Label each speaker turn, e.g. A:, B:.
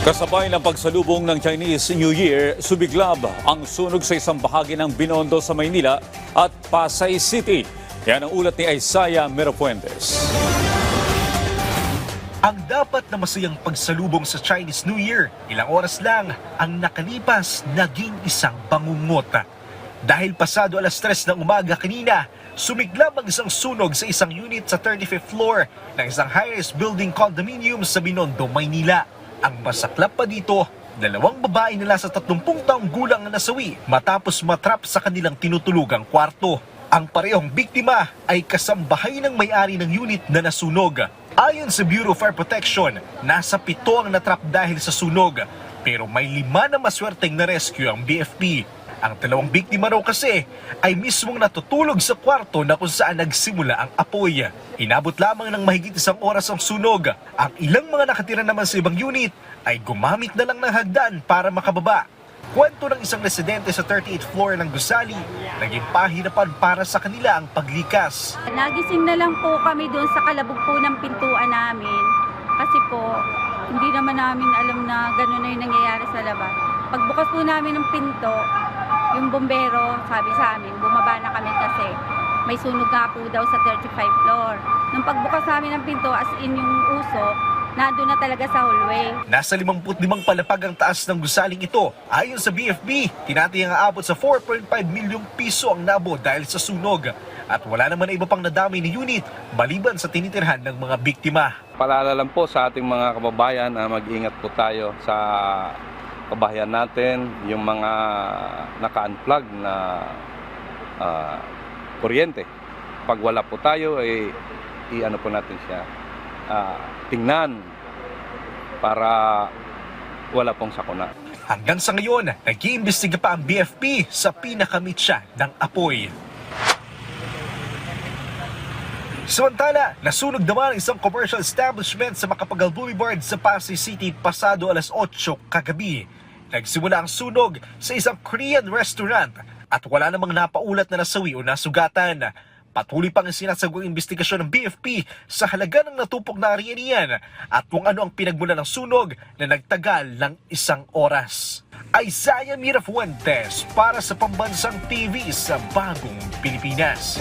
A: Kasabay ng pagsalubong ng Chinese New Year, sumiglab ang sunog sa isang bahagi ng Binondo sa Maynila at Pasay City. Yan ang ulat ni Isaiah Mirapuentes.
B: Ang dapat na masayang pagsalubong sa Chinese New Year, ilang oras lang ang nakalipas naging isang bangungot. Dahil pasado alas 3 ng umaga kanina, sumiglab ang isang sunog sa isang unit sa 35th floor ng isang high-rise building condominium sa Binondo, Maynila. Ang masaklap pa dito, dalawang babae nila sa 30 taong gulang na nasawi matapos matrap sa kanilang tinutulugang kwarto. Ang parehong biktima ay kasambahay ng may-ari ng unit na nasunog. Ayon sa Bureau of Fire Protection, nasa 7 ang natrap dahil sa sunog, pero may 5 na maswerteng na-rescue ang BFP. Ang 2 biktima raw kasi ay mismong natutulog sa kwarto na kung saan nagsimula ang apoy. Inabot lamang ng mahigit 1 oras ang sunog. Ang ilang mga nakatira naman sa ibang unit ay gumamit na lang ng hagdan para makababa. Kwento ng isang residente sa 38th floor ng Gusali, naging pahirapan para sa kanila ang paglikas.
C: Nagising na lang po kami doon sa kalabog po ng pintuan namin kasi po hindi naman namin alam na gano'n na yung nangyayari sa labas. Pagbukas po namin ng pinto, yung bombero sabi sa amin, bumaba na kami kasi may sunog nga po daw sa 35th floor. Nung pagbukas namin ng pinto, as in yung usok, nandun na talaga sa hallway.
B: Nasa 55 palapag ang taas ng gusaling ito. Ayon sa BFP, tinatayang aabot sa 4.5 milyong piso ang nabo dahil sa sunog. At wala naman na iba pang nadamay ni unit maliban sa tinitirhan ng mga biktima.
D: Paalala lang po sa ating mga kababayan na mag-ingat po tayo sa kabahayan natin, yung mga naka-unplug na kuryente. Pag wala po tayo, i-ano po natin siya. Tingnan para wala pong sakuna.
B: Hanggang sa ngayon, nag-iimbestiga pa ang BFP sa pinakamitsa ng apoy. Samantala, nasunog naman ang isang commercial establishment sa Macapagal Boulevard sa Pasay City pasado alas 8 kagabi. Nagsimula ang sunog sa isang Korean restaurant at wala namang napaulat na nasawi o nasugatan. Patuloy pang sinasagawang investigasyon ng BFP sa halaga ng natupok na ari-arian at kung ano ang pinagmula ng sunog na nagtagal ng 1 oras. Isaiah Mirapuentes para sa Pambansang TV sa Bagong Pilipinas.